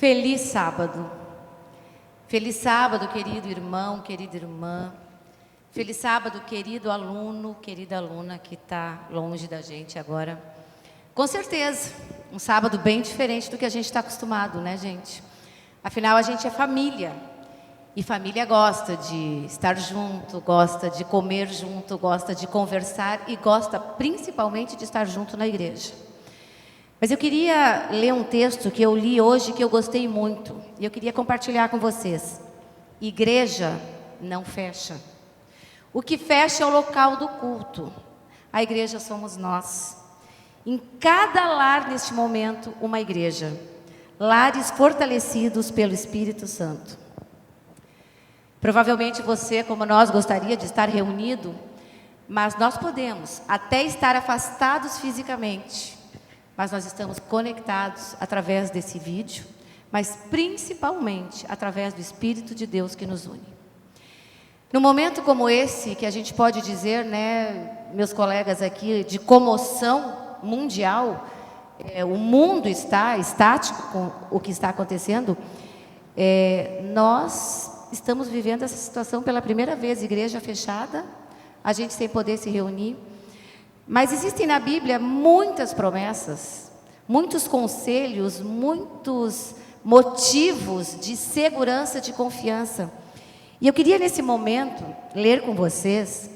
Feliz sábado. Feliz sábado, querido irmão, querida irmã. Feliz sábado, querido aluno, querida aluna que está longe da gente agora. Com certeza, um sábado bem diferente do que a gente está acostumado, né, gente? Afinal, a gente é família. E família gosta de estar junto, gosta de comer junto, gosta de conversar e gosta principalmente de estar junto na igreja. Mas eu queria ler um texto que eu li hoje que eu gostei muito e eu queria compartilhar com vocês. Igreja não fecha. O que fecha é o local do culto. A igreja somos nós. Em cada lar neste momento, uma igreja. Lares fortalecidos pelo Espírito Santo. Provavelmente você, como nós, gostaria de estar reunido, mas nós podemos até estar afastados fisicamente, mas nós estamos conectados através desse vídeo, mas principalmente através do Espírito de Deus que nos une. Num momento como esse, que a gente pode dizer, né, meus colegas aqui, de comoção mundial, o mundo está estático com o que está acontecendo, nós estamos vivendo essa situação pela primeira vez, igreja fechada, a gente sem poder se reunir. Mas existem na Bíblia muitas promessas, muitos conselhos, muitos motivos de segurança, de confiança. E eu queria nesse momento ler com vocês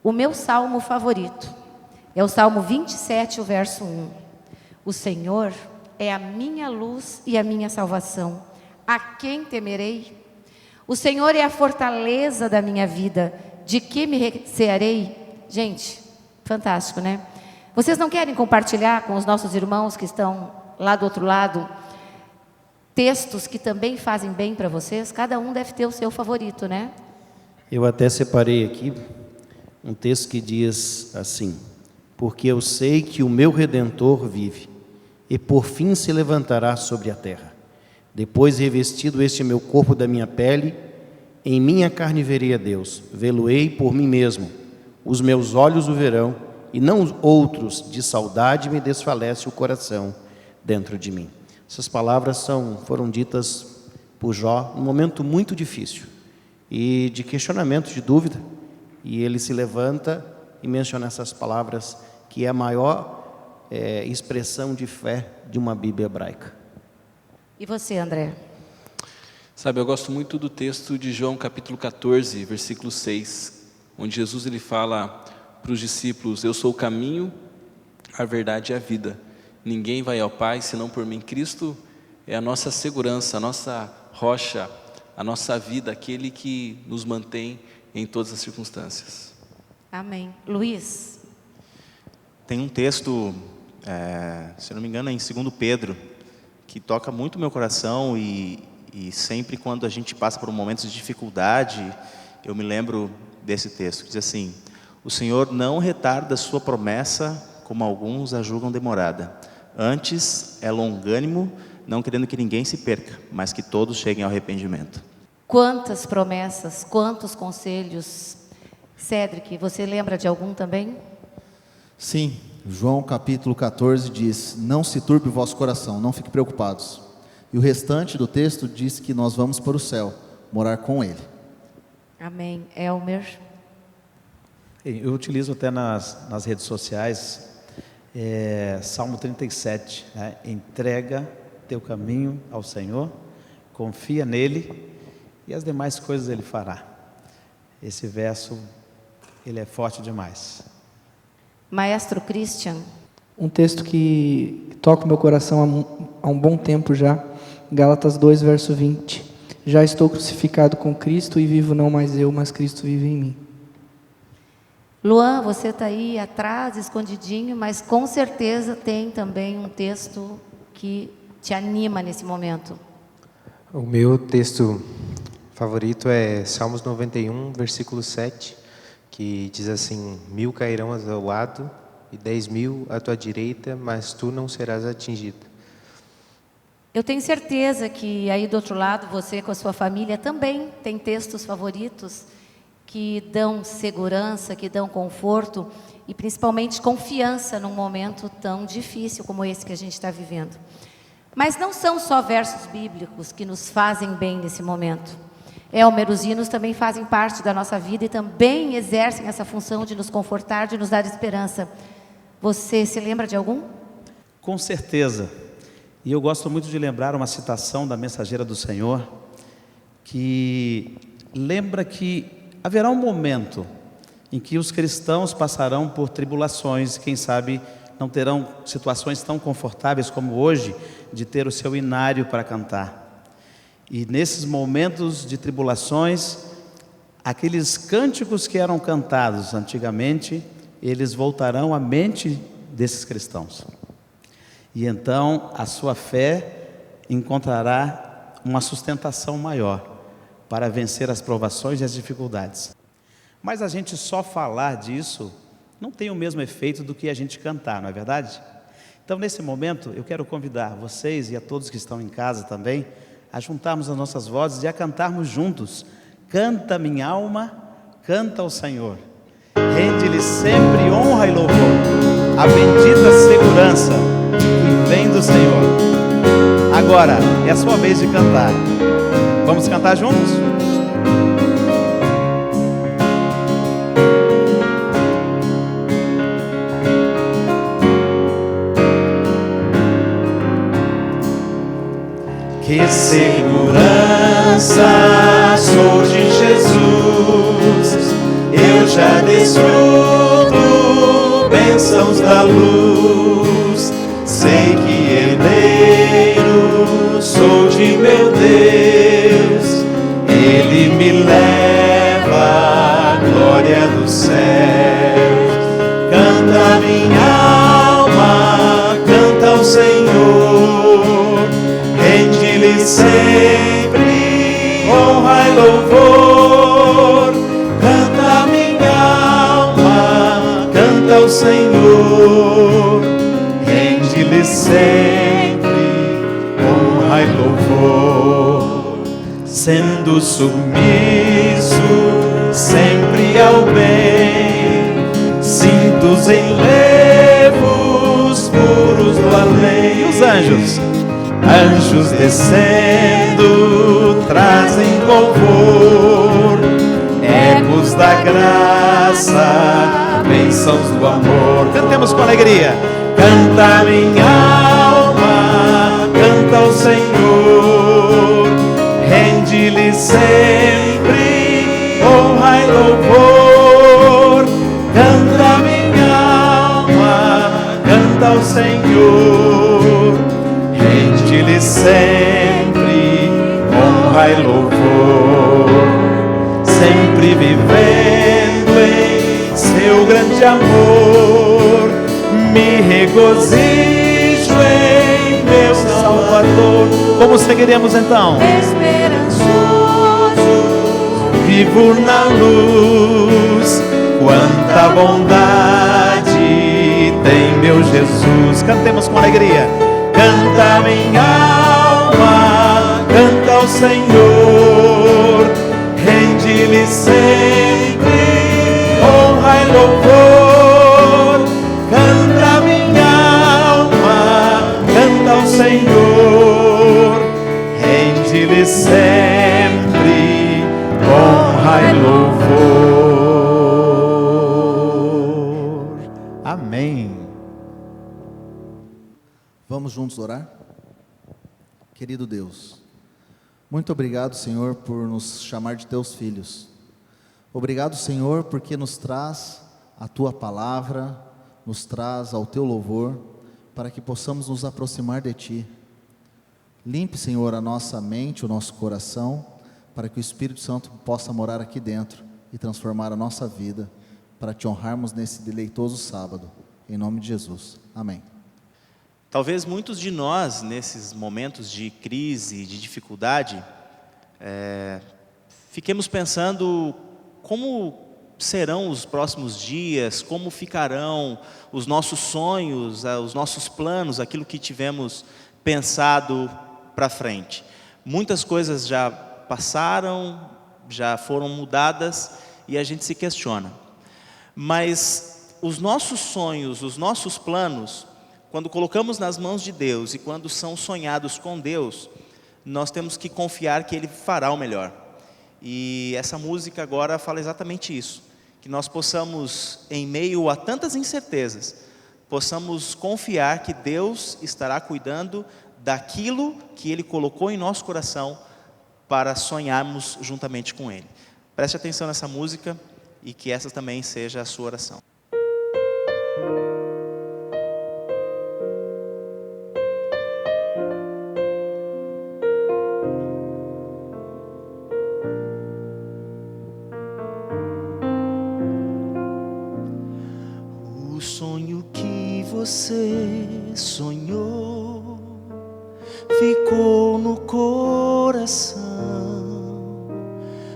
o meu salmo favorito. É o Salmo 27, o verso 1. O Senhor é a minha luz e a minha salvação. A quem temerei? O Senhor é a fortaleza da minha vida. De que me recearei? Gente, fantástico, né? Vocês não querem compartilhar com os nossos irmãos que estão lá do outro lado textos que também fazem bem para vocês? Cada um deve ter o seu favorito, né? Eu até separei aqui um texto que diz assim: porque eu sei que o meu Redentor vive e por fim se levantará sobre a terra. Depois revestido este meu corpo da minha pele, em minha carne verei a Deus, vê-lo-ei por mim mesmo. Os meus olhos o verão, e não os outros, de saudade me desfalece o coração dentro de mim. Essas palavras foram ditas por Jó num momento muito difícil e de questionamento, de dúvida, e ele se levanta e menciona essas palavras, que é a maior expressão de fé de uma Bíblia hebraica. E você, André? Sabe, eu gosto muito do texto de João capítulo 14, versículo 6, onde Jesus ele fala para os discípulos: eu sou o caminho, a verdade e a vida. Ninguém vai ao Pai senão por mim. Cristo é a nossa segurança, a nossa rocha, a nossa vida, aquele que nos mantém em todas as circunstâncias. Amém. Luiz? Tem um texto, se não me engano, é em 2 Pedro, que toca muito o meu coração e sempre quando a gente passa por momentos de dificuldade, eu me lembro desse texto, que diz assim: o Senhor não retarda a sua promessa, como alguns a julgam demorada. Antes é longânimo, não querendo que ninguém se perca, mas que todos cheguem ao arrependimento. Quantas promessas, quantos conselhos. Cédric, você lembra de algum também? Sim, João capítulo 14 diz: não se turbe o vosso coração, não fiquem preocupados. E o restante do texto diz que nós vamos para o céu, morar com Ele. Amém. Elmer? Eu utilizo até nas redes sociais, Salmo 37, né? Entrega teu caminho ao Senhor, confia nele e as demais coisas Ele fará. Esse verso, ele é forte demais. Maestro Christian? Um texto que toca o meu coração há um bom tempo já, Gálatas 2, verso 20. Já estou crucificado com Cristo e vivo não mais eu, mas Cristo vive em mim. Luan, você está aí atrás, escondidinho, mas com certeza tem também um texto que te anima nesse momento. O meu texto favorito é Salmos 91, versículo 7, que diz assim: 1000 cairão ao teu lado e 10.000 à tua direita, mas tu não serás atingido. Eu tenho certeza que aí do outro lado, você com a sua família também tem textos favoritos que dão segurança, que dão conforto e principalmente confiança num momento tão difícil como esse que a gente está vivendo. Mas não são só versos bíblicos que nos fazem bem nesse momento. Elmer, os hinos também fazem parte da nossa vida e também exercem essa função de nos confortar, de nos dar esperança. Você se lembra de algum? Com certeza. E eu gosto muito de lembrar uma citação da Mensageira do Senhor, que lembra que haverá um momento em que os cristãos passarão por tribulações, quem sabe não terão situações tão confortáveis como hoje, de ter o seu inário para cantar. E nesses momentos de tribulações, aqueles cânticos que eram cantados antigamente, eles voltarão à mente desses cristãos. E então a sua fé encontrará uma sustentação maior para vencer as provações e as dificuldades. Mas a gente só falar disso não tem o mesmo efeito do que a gente cantar, não é verdade? Então, nesse momento, eu quero convidar vocês e a todos que estão em casa também a juntarmos as nossas vozes e a cantarmos juntos. Canta minha alma, canta ao Senhor. Rende-lhe sempre honra e louvor, a bendita segurança que vem do Senhor. Agora é a sua vez de cantar. Vamos cantar juntos? Que segurança sou de Jesus, eu já desfruto bênçãos da luz. Sei que herdeiro sou de meu Deus, Ele me leva à glória do céu. Canta minha alma, canta ao Senhor, rende-lhe sempre honra e louvor. Canta minha alma, canta ao Senhor, rende-lhe sempre honra e louvor. Sendo submisso sempre ao bem, sinto os enlevos puros do além. E os anjos? Anjos descendo trazem louvor, ecos da graça, bênçãos do amor. Cantemos com alegria. Canta minha alma, canta ao Senhor, rende-lhe sempre honra e louvor. Canta minha alma, canta ao Senhor, rende-lhe sempre honra e louvor. Sempre vivendo em seu grande amor, me regozijo em meu Salvador. Como seguiremos então? Esperançoso, Vivo na luz, quanta bondade tem meu Jesus. Cantemos com alegria. Canta minha alma, canta ao Senhor, rende-lhe sempre honra e louvor. Canta minha alma, canta ao Senhor, rende-lhe sempre honra e louvor. Amém. Vamos juntos orar? Querido Deus, muito obrigado, Senhor, por nos chamar de teus filhos. Obrigado, Senhor, porque nos traz a tua palavra, nos traz ao teu louvor, para que possamos nos aproximar de ti. Limpe, Senhor, a nossa mente, o nosso coração, para que o Espírito Santo possa morar aqui dentro e transformar a nossa vida, para te honrarmos nesse deleitoso sábado. Em nome de Jesus. Amém. Talvez muitos de nós, nesses momentos de crise, de dificuldade, fiquemos pensando como serão os próximos dias, como ficarão os nossos sonhos, os nossos planos, aquilo que tivemos pensado para frente. Muitas coisas já passaram, já foram mudadas e a gente se questiona. Mas os nossos sonhos, os nossos planos, quando colocamos nas mãos de Deus e quando são sonhados com Deus, nós temos que confiar que Ele fará o melhor. E essa música agora fala exatamente isso, que nós possamos, em meio a tantas incertezas, possamos confiar que Deus estará cuidando daquilo que Ele colocou em nosso coração para sonharmos juntamente com Ele. Preste atenção nessa música e que essa também seja a sua oração. O sonho que você sonhou ficou no coração.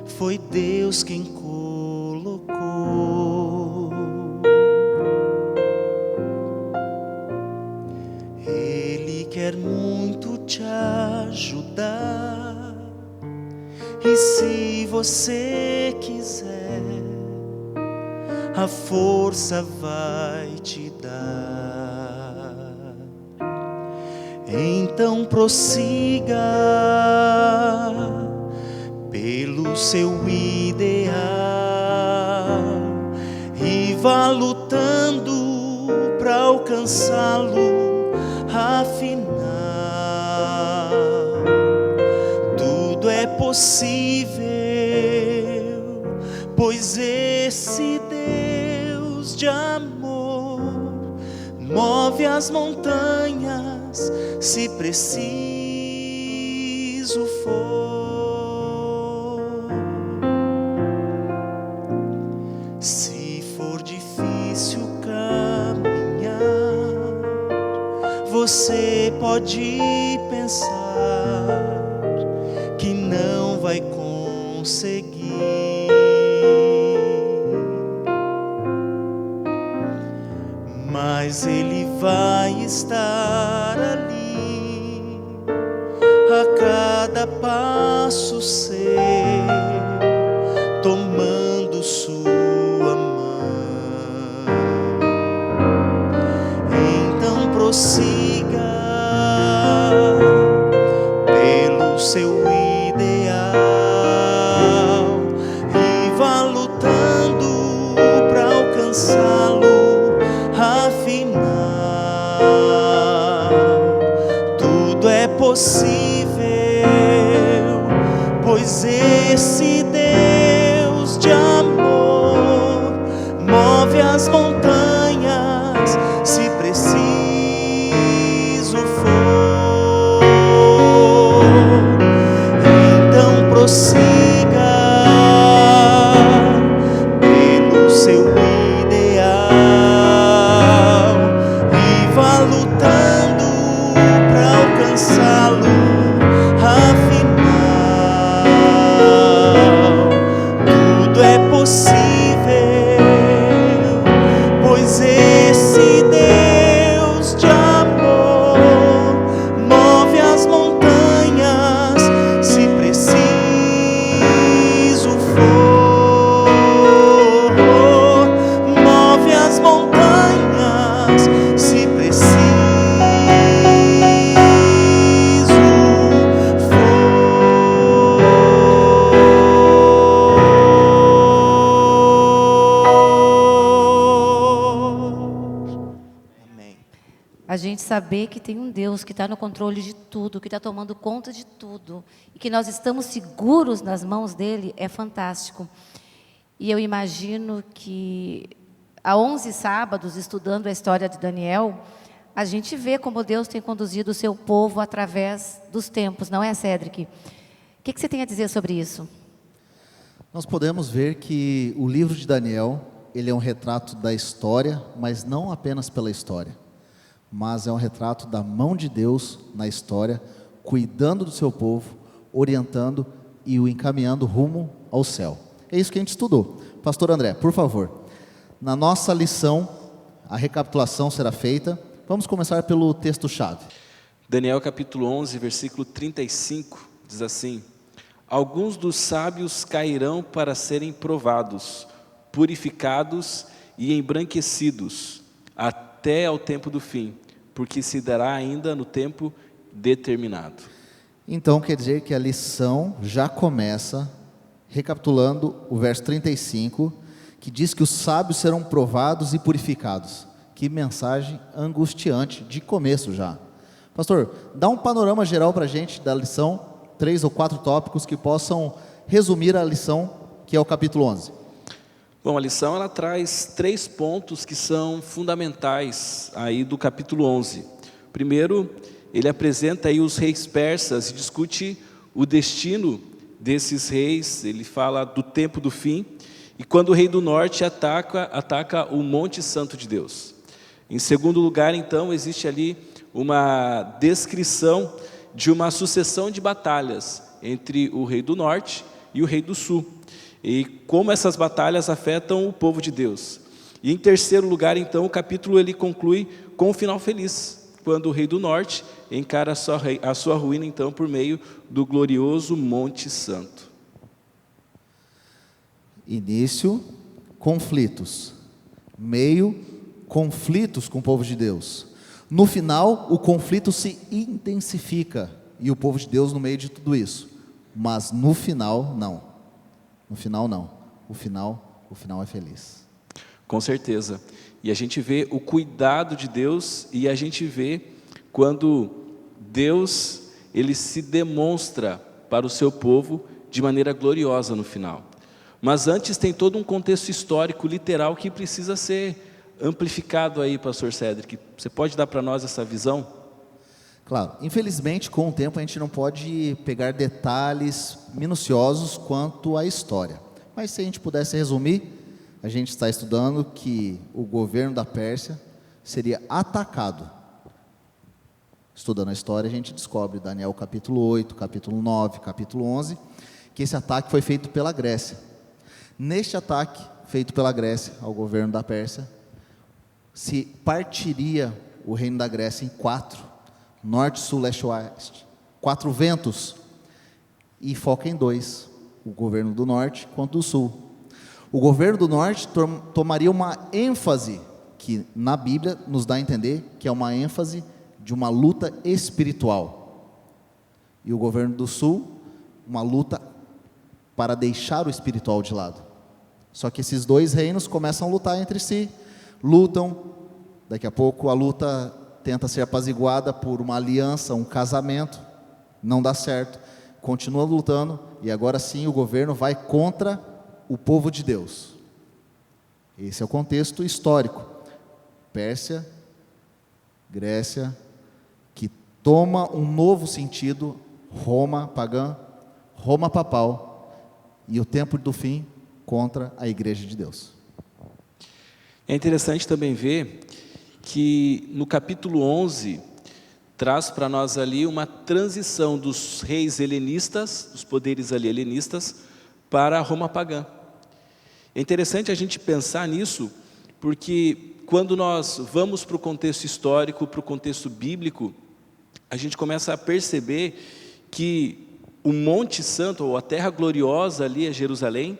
Foi Deus quem colocou. Ele quer muito te ajudar. E se você quiser, a força vai te dar. Então prossiga pelo seu ideal e vá lutando para alcançá-lo, afinal tudo é possível, pois esse Deus de amor move as montanhas se preciso for. Se for difícil caminhar, você pode pensar que não vai conseguir, mas Ele vai estar ali a cada passo seu, tomando sua mão. Então prossiga pelo seu ideal e vá lutando para alcançá-lo, afinal tudo é possível, pois esse Deus de amor move as montanhas se preciso for. Então prossiga pelo seu ideal e vá lutando para alcançá-lo, afinal tudo é possível, pois esse Deus de amor move as montanhas se preciso for. Move as montanhas se preciso for. Amém. A gente saber que tem um Deus que está no controle de tudo, que está tomando conta de tudo, e que nós estamos seguros nas mãos dele, é fantástico. E eu imagino que há 11 sábados, estudando a história de Daniel, a gente vê como Deus tem conduzido o seu povo através dos tempos, não é, Cédric? O que você tem a dizer sobre isso? Nós podemos ver que o livro de Daniel, ele é um retrato da história, mas não apenas pela história, mas é um retrato da mão de Deus na história, cuidando do seu povo, orientando e o encaminhando rumo ao céu. É isso que a gente estudou. Pastor André, por favor, na nossa lição, a recapitulação será feita. Vamos começar pelo texto-chave. Daniel capítulo 11, versículo 35, diz assim: alguns dos sábios cairão para serem provados, purificados e embranquecidos, até ao tempo do fim, porque se dará ainda no tempo determinado. Então quer dizer que a lição já começa recapitulando o verso 35, que diz que os sábios serão provados e purificados. Que mensagem angustiante de começo já. Pastor, dá um panorama geral para a gente da lição, 3 ou 4 tópicos que possam resumir a lição, que é o capítulo 11. Bom, a lição ela traz 3 pontos que são fundamentais aí do capítulo 11. Primeiro, ele apresenta aí os reis persas e discute o destino desses reis. Ele fala do tempo do fim e quando o rei do norte ataca o Monte Santo de Deus. Em segundo lugar, então, existe ali uma descrição de uma sucessão de batalhas entre o rei do norte e o rei do sul, e como essas batalhas afetam o povo de Deus. E em terceiro lugar, então, o capítulo ele conclui com um final feliz, quando o rei do norte encara a sua ruína, então, por meio do glorioso Monte Santo. Início, conflitos. Meio, conflitos com o povo de Deus. No final, o conflito se intensifica e o povo de Deus no meio de tudo isso. Mas no final, não. No final, não. O final é feliz. Com certeza. E a gente vê o cuidado de Deus e a gente vê quando Deus ele se demonstra para o seu povo de maneira gloriosa no final. Mas antes tem todo um contexto histórico, literal, que precisa ser amplificado aí, pastor Cedric. Você pode dar para nós essa visão? Claro, infelizmente com o tempo a gente não pode pegar detalhes minuciosos quanto à história. Mas se a gente pudesse resumir, a gente está estudando que o governo da Pérsia seria atacado. Estudando a história a gente descobre, Daniel capítulo 8, capítulo 9, capítulo 11, que esse ataque foi feito pela Grécia. Neste ataque feito pela Grécia ao governo da Pérsia, se partiria o reino da Grécia em 4, norte, sul, leste, oeste, 4 ventos, e foca em 2, o governo do norte quanto do sul. O governo do norte tomaria uma ênfase, que na Bíblia nos dá a entender que é uma ênfase de uma luta espiritual, e o governo do sul, uma luta para deixar o espiritual de lado. Só que esses 2 reinos começam a lutar entre si, lutam, daqui a pouco a luta tenta ser apaziguada por uma aliança, um casamento, não dá certo, continua lutando, e agora sim o governo vai contra o povo de Deus. Esse é o contexto histórico. Pérsia, Grécia, que toma um novo sentido, Roma pagã, Roma papal, e o tempo do fim contra a igreja de Deus. É interessante também ver que no capítulo 11 traz para nós ali uma transição dos reis helenistas, dos poderes ali helenistas, para a Roma pagã. É interessante a gente pensar nisso, porque quando nós vamos para o contexto histórico, para o contexto bíblico, a gente começa a perceber que o Monte Santo, ou a terra gloriosa ali é Jerusalém,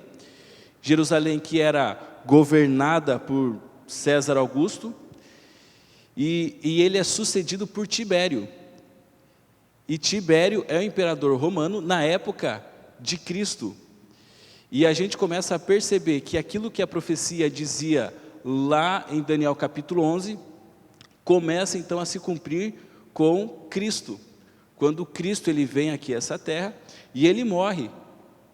Jerusalém que era governada por César Augusto, e ele é sucedido por Tibério. E Tibério é o imperador romano na época de Cristo. E a gente começa a perceber que aquilo que a profecia dizia lá em Daniel capítulo 11, começa então a se cumprir com Cristo. Quando Cristo ele vem aqui a essa terra e ele morre,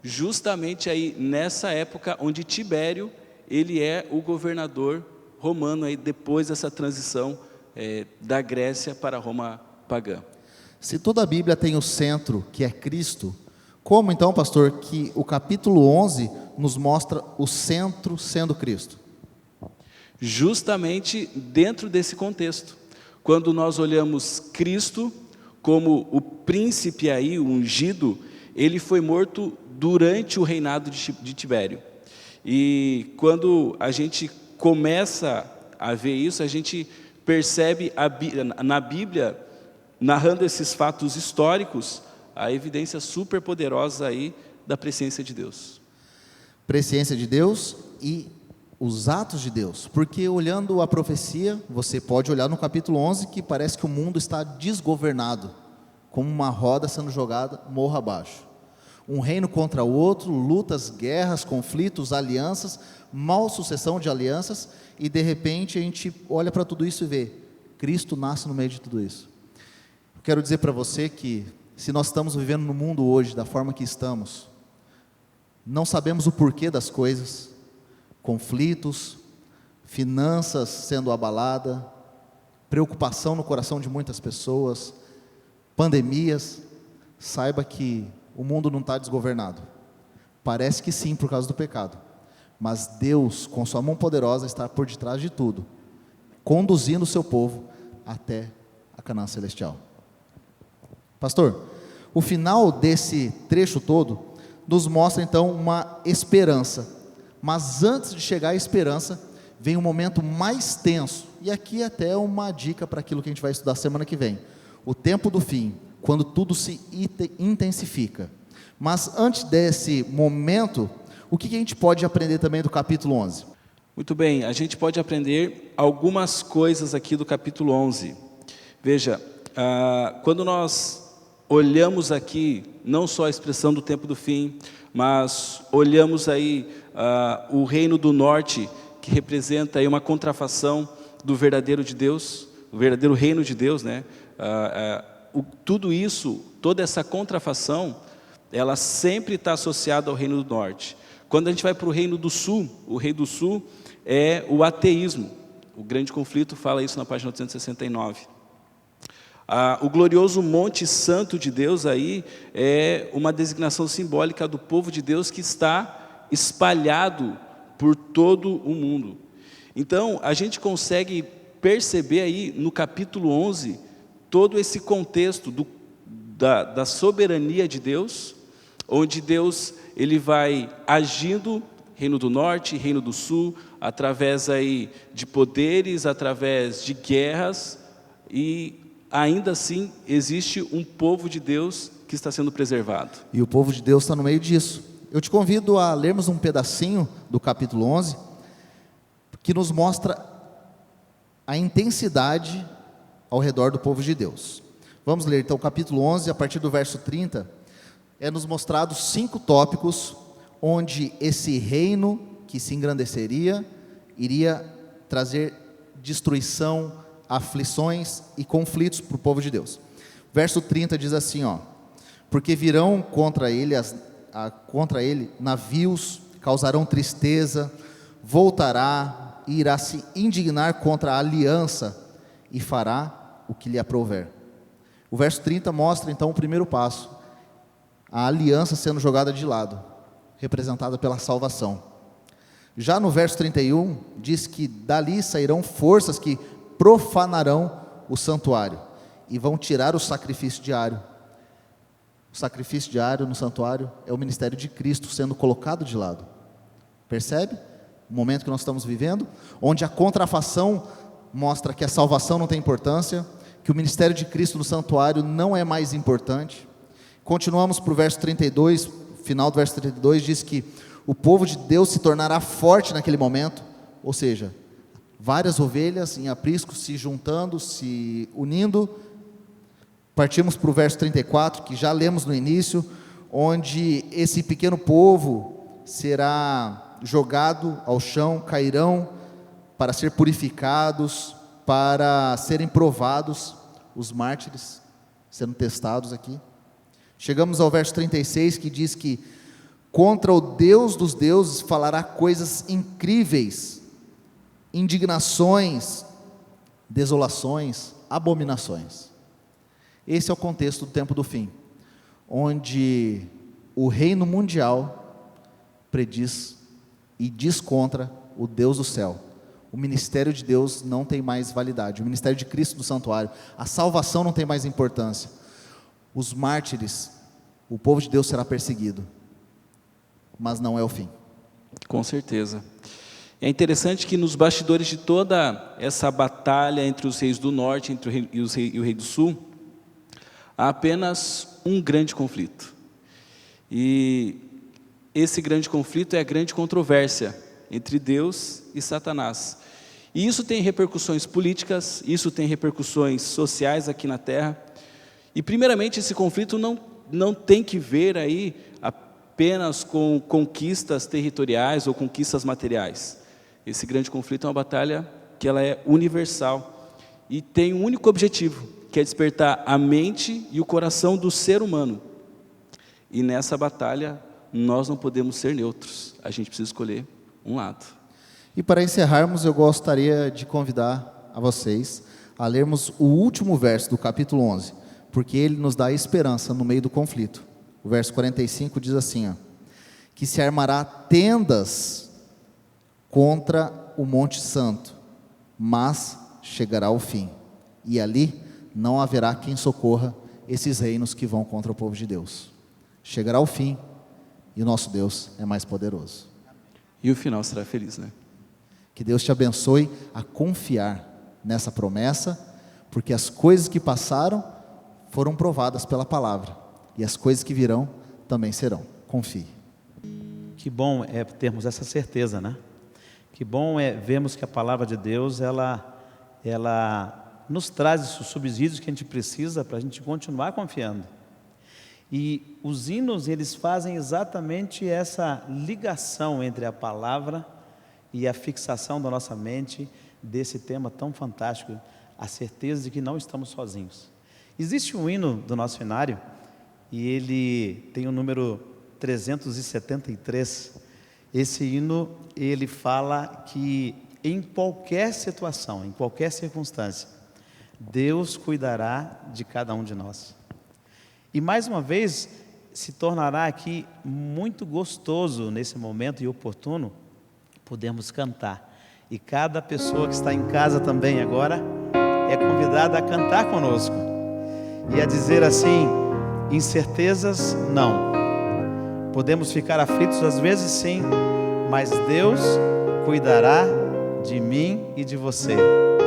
justamente aí nessa época onde Tibério ele é o governador romano aí depois dessa transição da Grécia para Roma pagã. Se toda a Bíblia tem o centro, que é Cristo, como então, pastor, que o capítulo 11 nos mostra o centro sendo Cristo? Justamente dentro desse contexto. Quando nós olhamos Cristo como o príncipe aí, o ungido, ele foi morto durante o reinado de Tibério. E quando a gente começa a ver isso, a gente percebe na Bíblia, narrando esses fatos históricos, a evidência super poderosa aí da presciência de Deus. Presciência de Deus e os atos de Deus, porque olhando a profecia, você pode olhar no capítulo 11 que parece que o mundo está desgovernado, como uma roda sendo jogada morro abaixo. Um reino contra o outro, lutas, guerras, conflitos, alianças, mal sucessão de alianças, e de repente a gente olha para tudo isso e vê, Cristo nasce no meio de tudo isso. Eu quero dizer para você que se nós estamos vivendo no mundo hoje da forma que estamos, não sabemos o porquê das coisas, conflitos, finanças sendo abalada, preocupação no coração de muitas pessoas, pandemias, saiba que o mundo não está desgovernado. Parece que sim por causa do pecado, mas Deus com sua mão poderosa está por detrás de tudo, conduzindo o seu povo até a Canaã celestial. Pastor, o final desse trecho todo nos mostra então uma esperança, mas antes de chegar à esperança, vem um momento mais tenso, e aqui até uma dica para aquilo que a gente vai estudar semana que vem, o tempo do fim, quando tudo se intensifica. Mas antes desse momento, o que a gente pode aprender também do capítulo 11? Muito bem, a gente pode aprender algumas coisas aqui do capítulo 11. Veja, quando nós olhamos aqui, não só a expressão do tempo do fim, mas olhamos aí o reino do norte, que representa aí uma contrafação do verdadeiro de Deus, o verdadeiro reino de Deus, né? Tudo isso, toda essa contrafação, ela sempre está associada ao reino do norte. Quando a gente vai para o reino do sul, o reino do sul é o ateísmo. O grande conflito fala isso na página 869. O glorioso Monte Santo de Deus aí é uma designação simbólica do povo de Deus que está espalhado por todo o mundo. Então, a gente consegue perceber aí no capítulo 11 todo esse contexto da soberania de Deus, onde Deus ele vai agindo, reino do norte, reino do sul, através aí de poderes, através de guerras, e ainda assim existe um povo de Deus que está sendo preservado. E o povo de Deus está no meio disso. Eu te convido a lermos um pedacinho do capítulo 11, que nos mostra a intensidade ao redor do povo de Deus. Vamos ler então o capítulo 11, a partir do verso 30, nos mostrados 5 tópicos, onde esse reino que se engrandeceria, iria trazer destruição, aflições e conflitos para o povo de Deus. Verso 30 diz assim, porque virão contra ele navios, causarão tristeza, voltará e irá se indignar contra a aliança e fará o que lhe aprouver. O verso 30 mostra então o primeiro passo, a aliança sendo jogada de lado, representada pela salvação. Já no verso 31 diz que dali sairão forças que profanarão o santuário e vão tirar o sacrifício diário. O sacrifício diário no santuário é o ministério de Cristo sendo colocado de lado. Percebe? O momento que nós estamos vivendo, onde a contrafação mostra que a salvação não tem importância, que o ministério de Cristo no santuário não é mais importante. Continuamos para o verso 32, final do verso 32, diz que o povo de Deus se tornará forte naquele momento, ou seja, várias ovelhas em aprisco se juntando, se unindo. Partimos para o verso 34, que já lemos no início, onde esse pequeno povo será jogado ao chão, cairão para ser purificados, para serem provados, os mártires sendo testados aqui. Chegamos ao verso 36, que diz que contra o Deus dos deuses falará coisas incríveis, indignações, desolações, abominações. Esse é o contexto do tempo do fim, onde o reino mundial prediz e diz contra o Deus do céu. O ministério de Deus não tem mais validade, o ministério de Cristo do santuário, a salvação não tem mais importância. Os mártires, o povo de Deus será perseguido, mas não é o fim. Com certeza. É interessante que nos bastidores de toda essa batalha entre os reis do norte e o rei do sul, há apenas um grande conflito. E esse grande conflito é a grande controvérsia entre Deus e Satanás. E isso tem repercussões políticas, isso tem repercussões sociais aqui na Terra. E primeiramente esse conflito não tem que ver aí apenas com conquistas territoriais ou conquistas materiais. Esse grande conflito é uma batalha que ela é universal e tem um único objetivo, que é despertar a mente e o coração do ser humano. E nessa batalha nós não podemos ser neutros, a gente precisa escolher um lado. E para encerrarmos, eu gostaria de convidar a vocês a lermos o último verso do capítulo 11, porque ele nos dá esperança no meio do conflito. O verso 45 diz assim, ó, que se armará tendas contra o Monte Santo, mas chegará o fim, e ali não haverá quem socorra esses reinos que vão contra o povo de Deus. Chegará o fim, e o nosso Deus é mais poderoso. E o final será feliz, né? Que Deus te abençoe a confiar nessa promessa, porque as coisas que passaram foram provadas pela palavra, e as coisas que virão também serão. Confie. Que bom é termos essa certeza, né? Que bom é vermos que a palavra de Deus, ela nos traz os subsídios que a gente precisa para a gente continuar confiando. E os hinos, eles fazem exatamente essa ligação entre a palavra e a fixação da nossa mente desse tema tão fantástico, a certeza de que não estamos sozinhos. Existe um hino do nosso hinário, e ele tem o número 373. Esse hino, ele fala que em qualquer situação, em qualquer circunstância, Deus cuidará de cada um de nós. E mais uma vez, se tornará aqui muito gostoso nesse momento e oportuno, podemos cantar. E cada pessoa que está em casa também agora é convidada a cantar conosco. E a dizer assim, incertezas não. Podemos ficar aflitos às vezes sim, mas Deus cuidará de mim e de você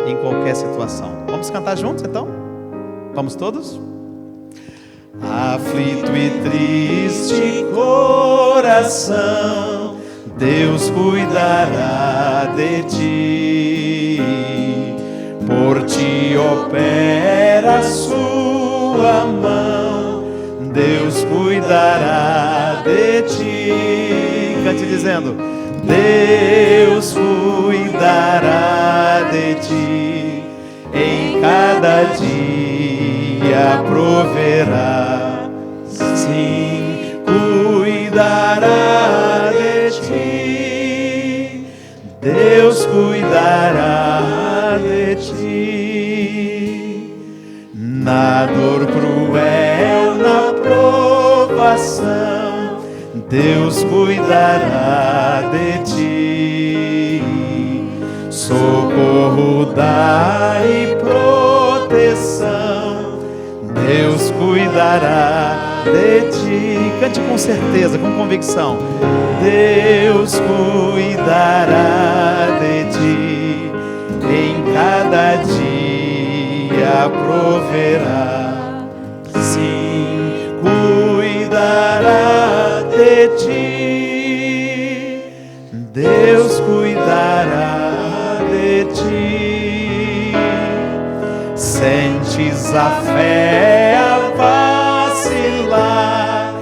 em qualquer situação. Vamos cantar juntos então? Vamos todos? Aflito e triste coração, Deus cuidará de ti. Por ti opera a sua mão, Deus cuidará de ti. Cante dizendo, Deus cuidará de ti, em cada dia proverá, sim, cuidará de ti, Deus cuidará de ti. Na dor cruel, na provação, Deus cuidará de ti. Socorro dá e proteção, Deus cuidará de ti. Cante com certeza, com convicção. Deus cuidará de ti, em cada dia proverá, sim, cuidará de ti, Deus cuidará de ti. Sentes a fé a vacilar,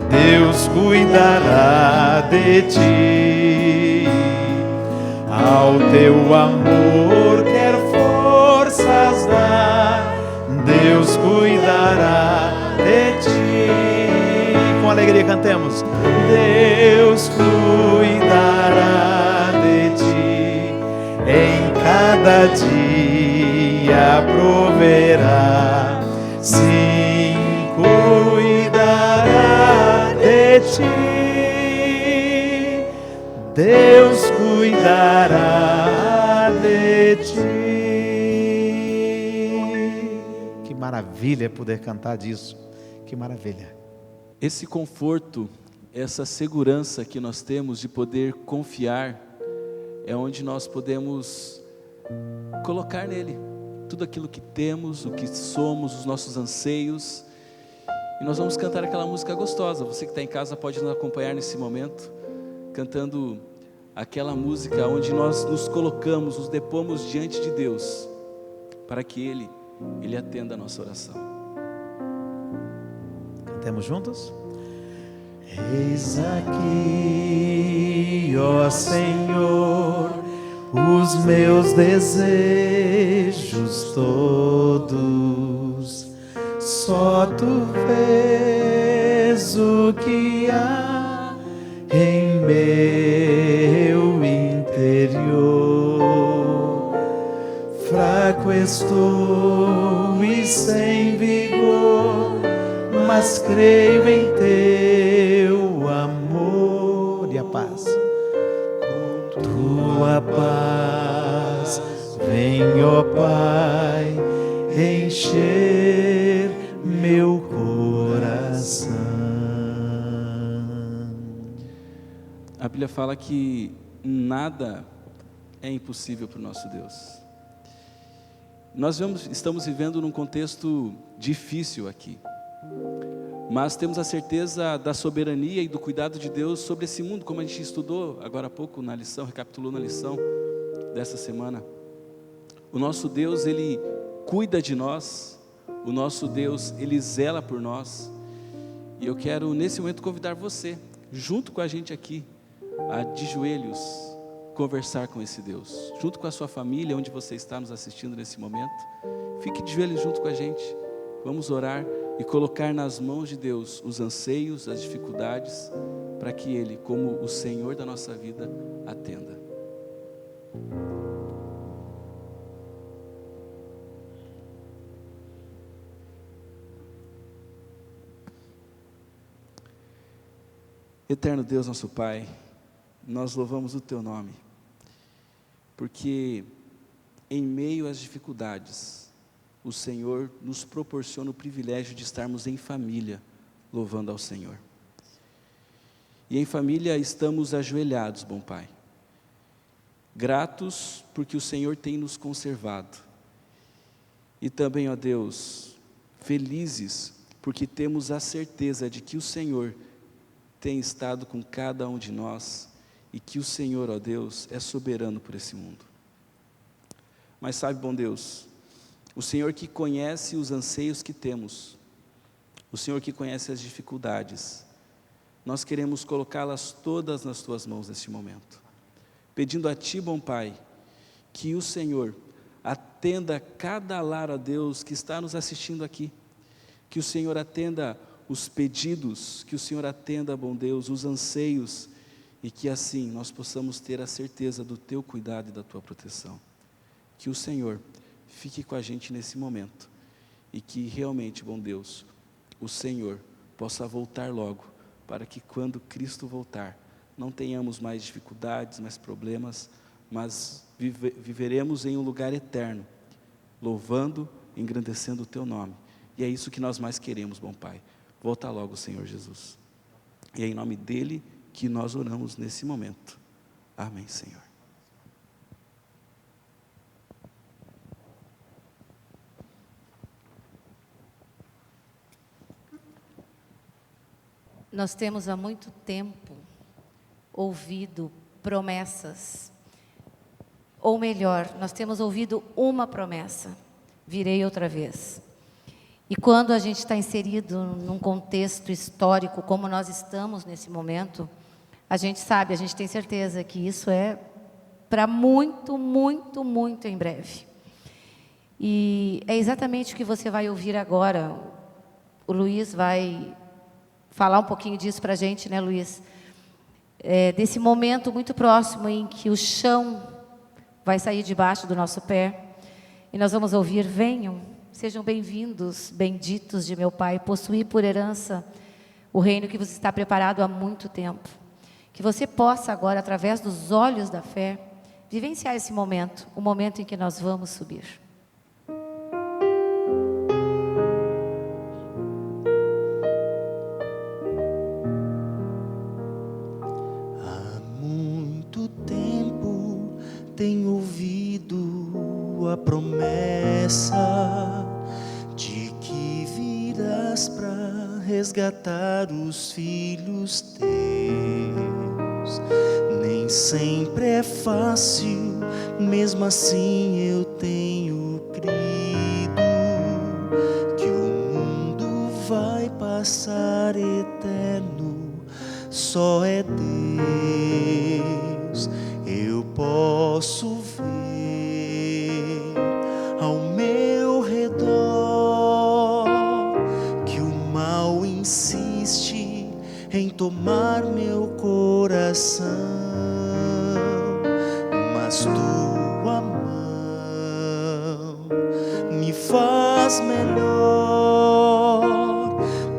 Deus cuidará de ti. Ao teu amor quer forças dar, Deus cuidará de ti. Com alegria cantemos. Deus cuidará de ti, em cada dia proverá, sim, cuidará de ti, Deus cuidará de ti. Que maravilha é poder cantar disso, que maravilha. Esse conforto, essa segurança que nós temos de poder confiar, é onde nós podemos colocar nele tudo aquilo que temos, o que somos, os nossos anseios. E nós vamos cantar aquela música gostosa. Você que está em casa pode nos acompanhar nesse momento, cantando aquela música onde nós nos colocamos, nos depomos diante de Deus, para que Ele atenda a nossa oração. Cantemos juntos? Eis aqui, ó Senhor, os meus desejos todos, só Tu vês o que há em meu interior. Fraco estou e sem vigor, mas creio em Teu amor e a paz. Com Tua paz, vem, ó Pai, encher meu coração. A Bíblia fala que nada é impossível para o nosso Deus. Nós estamos vivendo num contexto difícil aqui, mas temos a certeza da soberania e do cuidado de Deus sobre esse mundo, como a gente estudou agora há pouco na lição, recapitulou na lição dessa semana. O nosso Deus, Ele cuida de nós, o nosso Deus, Ele zela por nós, e eu quero nesse momento convidar você, junto com a gente aqui, a de joelhos conversar com esse Deus, junto com a sua família, onde você está nos assistindo nesse momento. Fique de joelhos junto com a gente, vamos orar e colocar nas mãos de Deus os anseios, as dificuldades, para que Ele, como o Senhor da nossa vida, atenda. Eterno Deus, nosso Pai, nós louvamos o Teu nome, porque em meio às dificuldades, o Senhor nos proporciona o privilégio de estarmos em família, louvando ao Senhor. E em família estamos ajoelhados, bom Pai, gratos porque o Senhor tem nos conservado, e também, ó Deus, felizes porque temos a certeza de que o Senhor tem estado com cada um de nós, e que o Senhor, ó Deus, é soberano por esse mundo. Mas sabe, bom Deus, o Senhor que conhece os anseios que temos, o Senhor que conhece as dificuldades, nós queremos colocá-las todas nas Tuas mãos neste momento, pedindo a Ti, bom Pai, que o Senhor atenda cada lar, ó Deus, que está nos assistindo aqui, que o Senhor atenda os pedidos, que o Senhor atenda, bom Deus, os anseios, e que assim nós possamos ter a certeza do Teu cuidado e da Tua proteção. Que o Senhor fique com a gente nesse momento, e que realmente, bom Deus, o Senhor possa voltar logo, para que quando Cristo voltar, não tenhamos mais dificuldades, mais problemas, mas viveremos em um lugar eterno, louvando, engrandecendo o Teu nome. E é isso que nós mais queremos, bom Pai. Volta logo, Senhor Jesus. E é em nome dEle que nós oramos nesse momento. Amém, Senhor. Nós temos há muito tempo ouvido promessas, ou melhor, nós temos ouvido uma promessa: virei outra vez. E quando a gente está inserido num contexto histórico como nós estamos nesse momento, a gente sabe, a gente tem certeza que isso é para muito, muito, muito em breve. E é exatamente o que você vai ouvir agora. O Luiz vai falar um pouquinho disso para a gente, né, Luiz? Desse momento muito próximo em que o chão vai sair debaixo do nosso pé. E nós vamos ouvir: venham. Sejam bem-vindos, benditos de meu Pai, possuir por herança o reino que você está preparado há muito tempo. Que você possa agora, através dos olhos da fé, vivenciar esse momento, o momento em que nós vamos subir. Há muito tempo tenho ouvido a promessa de que virás para resgatar os filhos teus. Nem Nem sempre é fácil, mesmo assim eu tenho crido que o mundo vai passar eterno, só é Deus. Eu posso ver ao meu redor que o mal insiste em tomar meu coração, mas tua mão me faz melhor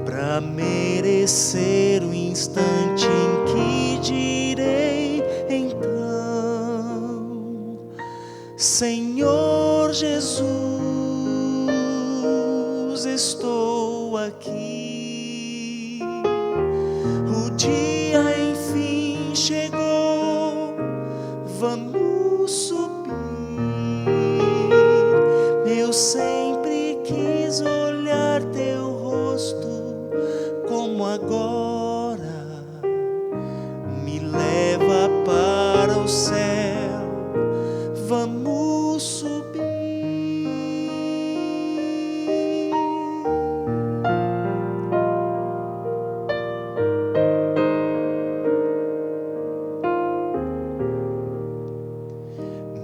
para merecer o instante em que direi então: Senhor Jesus, estou aqui. O dia enfim chegou, vamos subir. Eu sempre quis olhar teu rosto como agora. Me leva para o céu, vamos subir.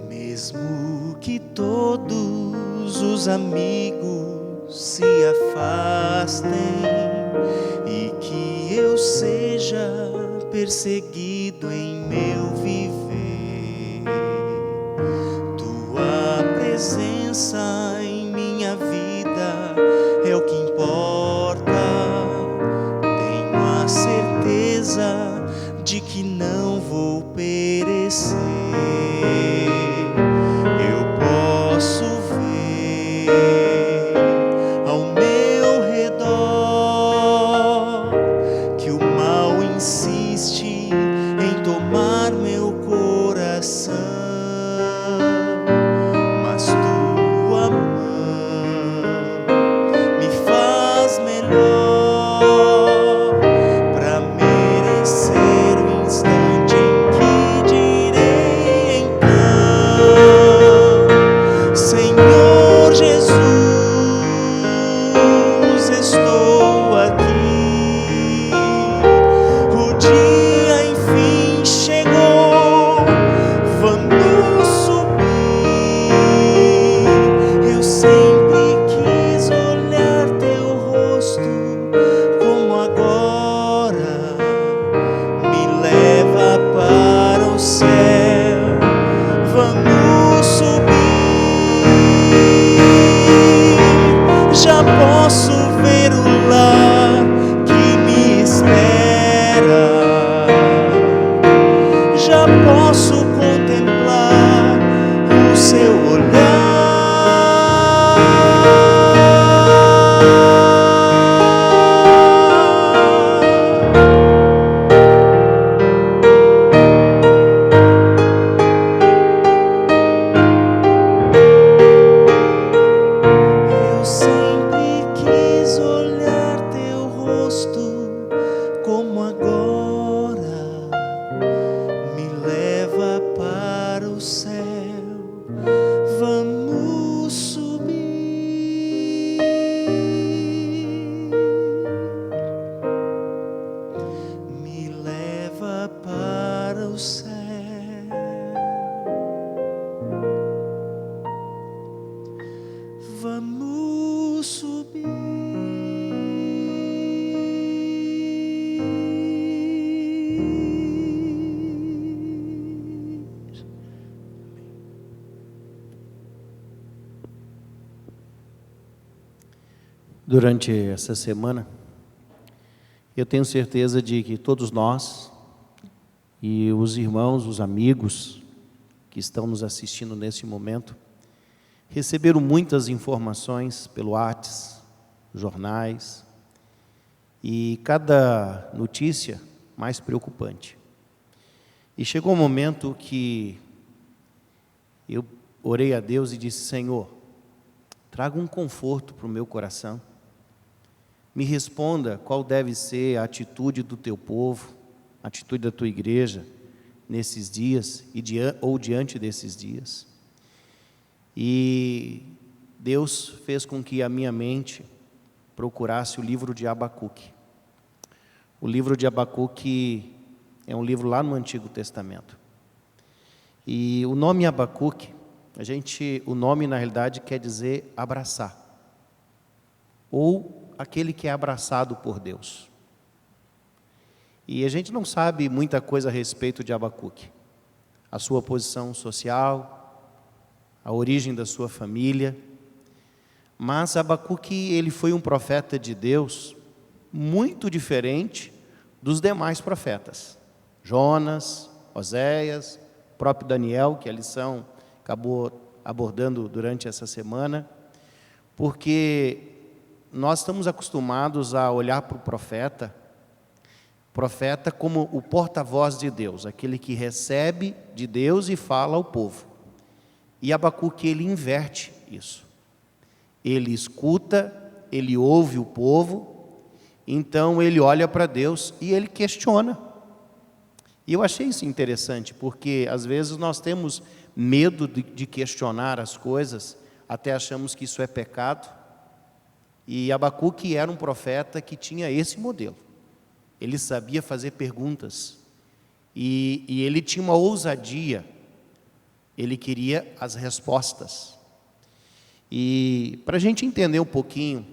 Mesmo que todos os amigos se afastem e que eu seja perseguido em meu viver, tua presença em minha vida é o que importa. Tenho a certeza de que não vou perecer. Eu posso ver ao meu redor que o mal insiste em tomar meu coração, mas tua mão me faz melhor para merecer o instante em que direi então: Senhor Jesus, estou aqui. O dia enfim chegou, vamos subir. Eu sempre quis olhar teu rosto como agora. Me leva para o céu, vamos subir. Já posso ver o lar que me espera. Já posso contemplar o seu Eu sempre quis olhar teu rosto como agora. Me leva para o céu, vamos subir. Me leva para o céu, vamos subir. Durante essa semana, eu tenho certeza de que todos nós e os irmãos, os amigos que estão nos assistindo nesse momento, receberam muitas informações pelo WhatsApp, jornais, e cada notícia mais preocupante. E chegou um momento que eu orei a Deus e disse: Senhor, traga um conforto para o meu coração. Me responda qual deve ser a atitude do teu povo, a atitude da tua igreja, nesses dias ou diante desses dias. E Deus fez com que a minha mente procurasse o livro de Abacuque. O livro de Abacuque é um livro lá no Antigo Testamento. E o nome Abacuque, o nome na realidade quer dizer abraçar, ou aquele que é abraçado por Deus. E a gente não sabe muita coisa a respeito de Abacuque, a sua posição social, a origem da sua família, mas Abacuque, ele foi um profeta de Deus muito diferente dos demais profetas. Jonas, Oséias, próprio Daniel, que a lição acabou abordando durante essa semana, porque nós estamos acostumados a olhar para o profeta como o porta-voz de Deus, aquele que recebe de Deus e fala ao povo. E Abacuque, ele inverte isso. Ele escuta, ele ouve o povo, então ele olha para Deus e ele questiona. E eu achei isso interessante, porque às vezes nós temos medo de questionar as coisas, até achamos que isso é pecado. E Abacuque era um profeta que tinha esse modelo. Ele sabia fazer perguntas, e ele tinha uma ousadia, ele queria as respostas. E para a gente entender um pouquinho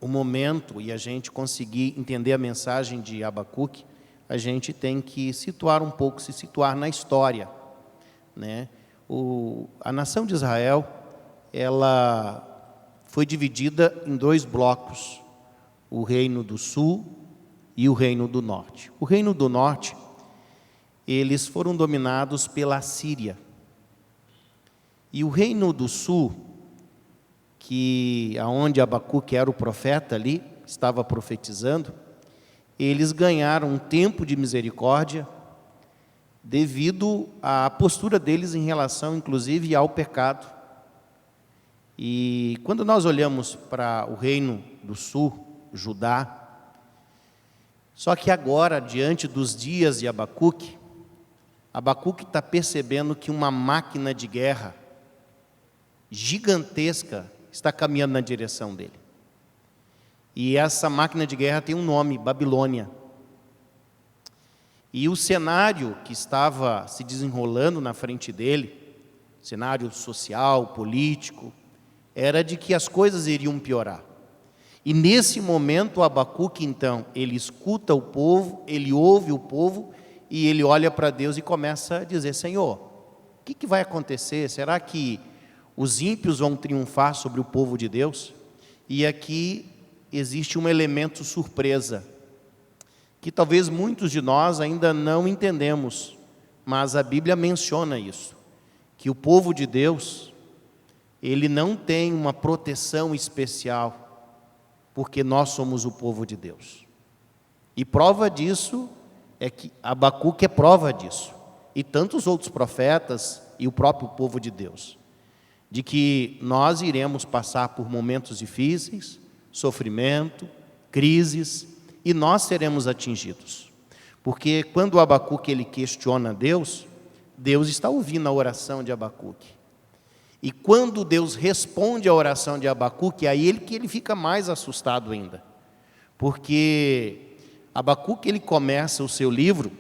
o momento e a gente conseguir entender a mensagem de Abacuque, a gente tem que se situar na história, né? A nação de Israel, ela foi dividida em 2 blocos, o reino do sul e o reino do norte. O reino do norte, eles foram dominados pela Síria. E o reino do sul, aonde Abacuque era o profeta ali, estava profetizando, eles ganharam um tempo de misericórdia devido à postura deles em relação, inclusive, ao pecado. E quando nós olhamos para o reino do sul, Judá, só que agora, diante dos dias de Abacuque está percebendo que uma máquina de guerra gigantesca está caminhando na direção dele. E essa máquina de guerra tem um nome, Babilônia. E o cenário que estava se desenrolando na frente dele, cenário social, político, era de que as coisas iriam piorar. E nesse momento, Abacuque, então, ele escuta o povo, ele ouve o povo, e ele olha para Deus e começa a dizer: Senhor, o que vai acontecer? Será que os ímpios vão triunfar sobre o povo de Deus? E aqui existe um elemento surpresa, que talvez muitos de nós ainda não entendemos, mas a Bíblia menciona isso, que o povo de Deus, ele não tem uma proteção especial, porque nós somos o povo de Deus. E prova disso é que Abacuque é prova disso, e tantos outros profetas e o próprio povo de Deus, de que nós iremos passar por momentos difíceis, sofrimento, crises, e nós seremos atingidos. Porque quando Abacuque ele questiona Deus, Deus está ouvindo a oração de Abacuque. E quando Deus responde à oração de Abacuque, é aí que ele fica mais assustado ainda. Porque Abacuque ele começa o seu livro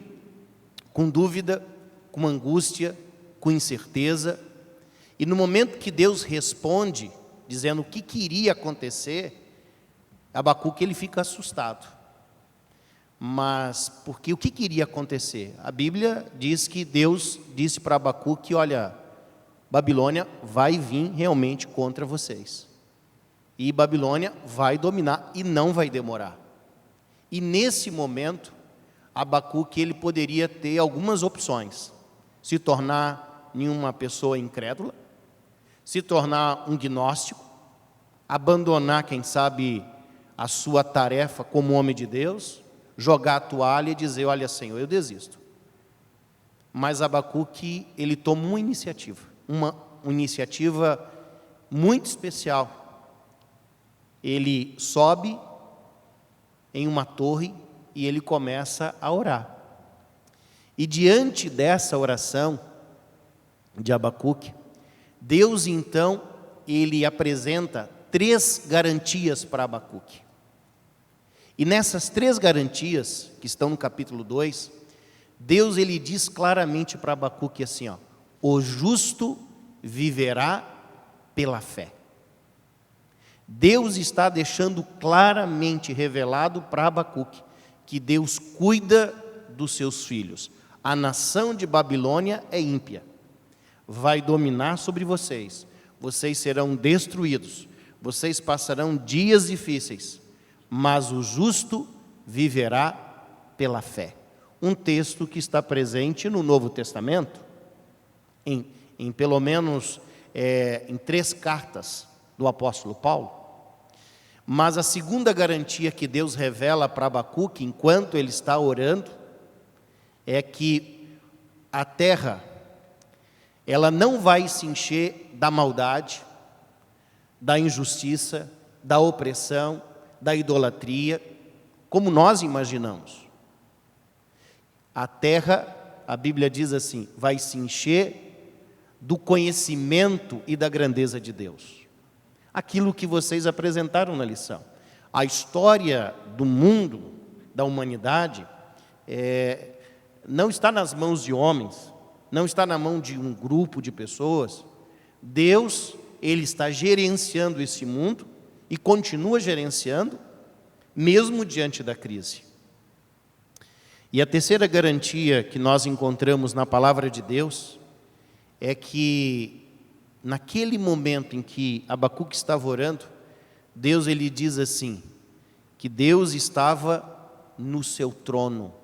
com dúvida, com angústia, com incerteza. E no momento que Deus responde, dizendo o que iria acontecer, Abacuque ele fica assustado. Mas porque o que iria acontecer? A Bíblia diz que Deus disse para Abacuque: olha, Babilônia vai vir realmente contra vocês. E Babilônia vai dominar e não vai demorar. E nesse momento, Abacuque ele poderia ter algumas opções: se tornar em uma pessoa incrédula, se tornar um gnóstico, abandonar, quem sabe, a sua tarefa como homem de Deus, jogar a toalha e dizer: olha, Senhor, eu desisto. Mas Abacuque, ele toma uma iniciativa muito especial. Ele sobe em uma torre e ele começa a orar. E diante dessa oração de Abacuque, Deus então, ele apresenta 3 garantias para Abacuque. E nessas 3 garantias, que estão no capítulo 2, Deus ele diz claramente para Abacuque assim, ó, o justo viverá pela fé. Deus está deixando claramente revelado para Abacuque que Deus cuida dos seus filhos. A nação de Babilônia é ímpia, vai dominar sobre vocês, vocês serão destruídos, vocês passarão dias difíceis, mas o justo viverá pela fé. Um texto que está presente no Novo Testamento, em pelo menos em 3 cartas do apóstolo Paulo. Mas a segunda garantia que Deus revela para Abacuque, enquanto ele está orando, é que a terra, ela não vai se encher da maldade, da injustiça, da opressão, da idolatria, como nós imaginamos. A terra, a Bíblia diz assim, vai se encher do conhecimento e da grandeza de Deus. Aquilo que vocês apresentaram na lição. A história do mundo, da humanidade, não está nas mãos de homens, não está na mão de um grupo de pessoas. Deus, ele está gerenciando esse mundo e continua gerenciando, mesmo diante da crise. E a terceira garantia que nós encontramos na palavra de Deus é que, naquele momento em que Abacuque estava orando, Deus ele diz assim, que Deus estava no seu trono.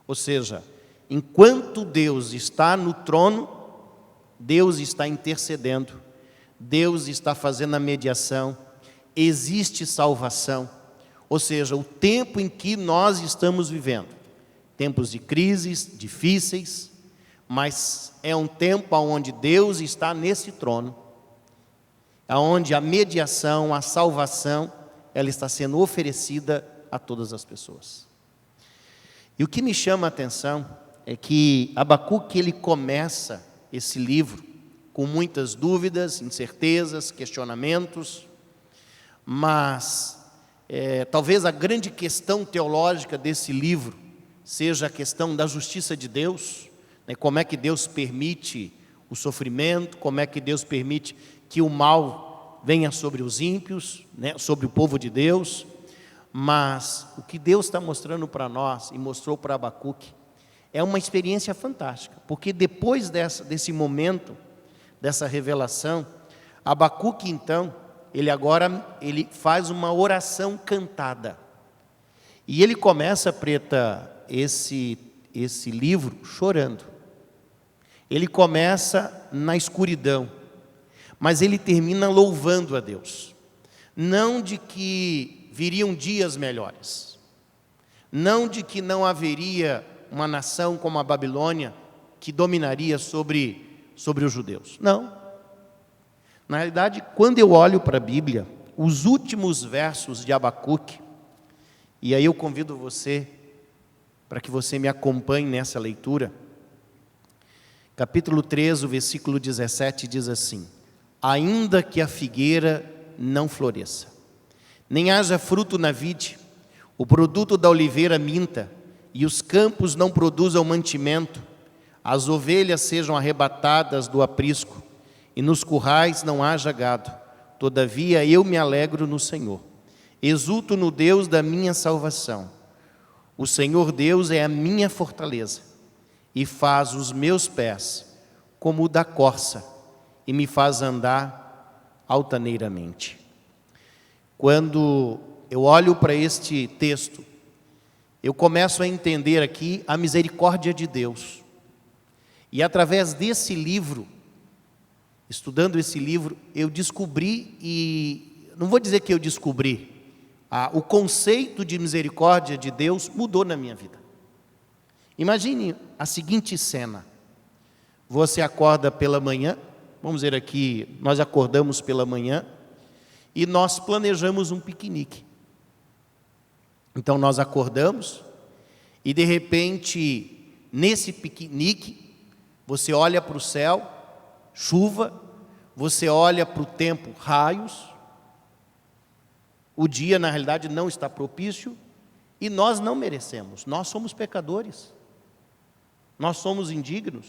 Ou seja, enquanto Deus está no trono, Deus está intercedendo, Deus está fazendo a mediação, existe salvação. Ou seja, o tempo em que nós estamos vivendo, tempos de crises difíceis, mas é um tempo onde Deus está nesse trono, onde a mediação, a salvação, ela está sendo oferecida a todas as pessoas. E o que me chama a atenção é que Abacuque, ele começa esse livro com muitas dúvidas, incertezas, questionamentos, mas talvez a grande questão teológica desse livro seja a questão da justiça de Deus, né? Como é que Deus permite o sofrimento, como é que Deus permite que o mal venha sobre os ímpios, né? Sobre o povo de Deus. Mas o que Deus está mostrando para nós e mostrou para Abacuque é uma experiência fantástica, porque depois desse momento, dessa revelação, Abacuque então, ele faz uma oração cantada. E ele começa, Preta, esse livro chorando. Ele começa na escuridão, mas ele termina louvando a Deus. Não de que viriam dias melhores, não de que não haveria uma nação como a Babilônia que dominaria sobre os judeus. Não. Na realidade, quando eu olho para a Bíblia, os últimos versos de Abacuque, e aí eu convido você para que você me acompanhe nessa leitura. Capítulo 3, o versículo 17 diz assim: ainda que a figueira não floresça, nem haja fruto na vide, o produto da oliveira minta, e os campos não produzam mantimento, as ovelhas sejam arrebatadas do aprisco, e nos currais não haja gado, todavia eu me alegro no Senhor, exulto no Deus da minha salvação. O Senhor Deus é a minha fortaleza, e faz os meus pés como o da corça, e me faz andar altaneiramente. Quando eu olho para este texto, eu começo a entender aqui a misericórdia de Deus. E através desse livro, estudando esse livro, eu descobri, e não vou dizer que eu descobri, o conceito de misericórdia de Deus mudou na minha vida. Imagine a seguinte cena: você acorda pela manhã, vamos dizer aqui, nós acordamos pela manhã, e nós planejamos um piquenique. Então nós acordamos, e de repente nesse piquenique, você olha para o céu, chuva, você olha para o tempo, raios, o dia na realidade não está propício, e nós não merecemos, nós somos pecadores, nós somos indignos.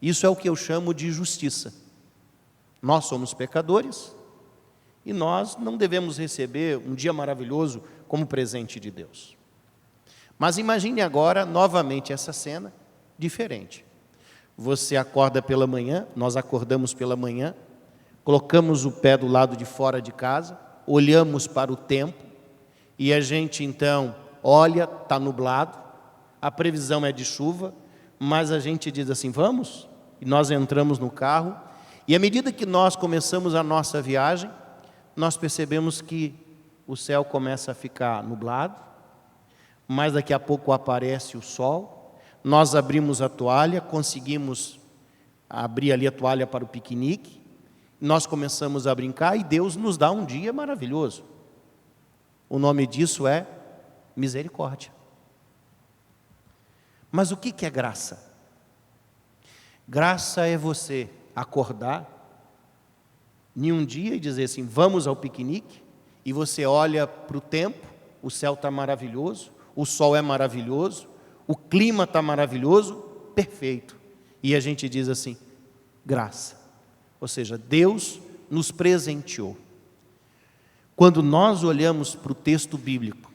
Isso é o que eu chamo de justiça. Nós somos pecadores e nós não devemos receber um dia maravilhoso como presente de Deus. Mas imagine agora novamente essa cena diferente. Você acorda pela manhã, nós acordamos pela manhã, colocamos o pé do lado de fora de casa, olhamos para o tempo e a gente então olha, está nublado, a previsão é de chuva, mas a gente diz assim, vamos? E nós entramos no carro, e à medida que nós começamos a nossa viagem, nós percebemos que o céu começa a ficar nublado, mas daqui a pouco aparece o sol, nós abrimos a toalha, conseguimos abrir ali a toalha para o piquenique, nós começamos a brincar e Deus nos dá um dia maravilhoso. O nome disso é misericórdia. Mas o que é graça? Graça é você acordar em um dia e dizer assim, vamos ao piquenique, e você olha para o tempo, o céu está maravilhoso, o sol é maravilhoso, o clima está maravilhoso, perfeito. E a gente diz assim, graça. Ou seja, Deus nos presenteou. Quando nós olhamos para o texto bíblico,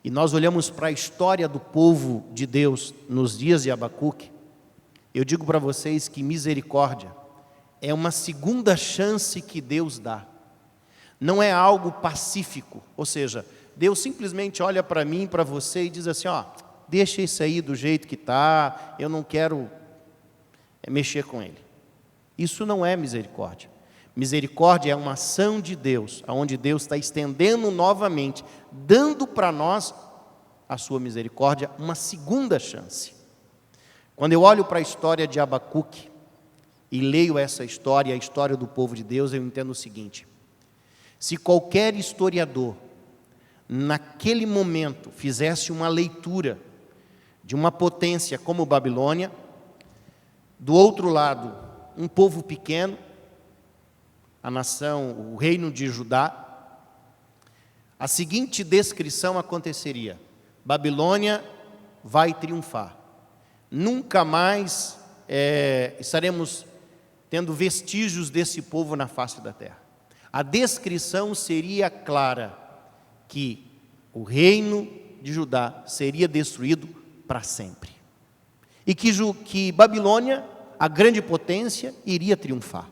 e nós olhamos para a história do povo de Deus nos dias de Abacuque, eu digo para vocês que misericórdia é uma segunda chance que Deus dá. Não é algo pacífico, ou seja, Deus simplesmente olha para mim, para você e diz assim, ó, deixa isso aí do jeito que está, eu não quero mexer com ele. Isso não é misericórdia. Misericórdia é uma ação de Deus, onde Deus está estendendo novamente, dando para nós a sua misericórdia, uma segunda chance. Quando eu olho para a história de Abacuque e leio essa história, a história do povo de Deus, eu entendo o seguinte: se qualquer historiador, naquele momento, fizesse uma leitura de uma potência como Babilônia, do outro lado, um povo pequeno, a nação, o reino de Judá, a seguinte descrição aconteceria: Babilônia vai triunfar. Nunca mais estaremos tendo vestígios desse povo na face da terra. A descrição seria clara, que o reino de Judá seria destruído para sempre. E que Babilônia, a grande potência, iria triunfar.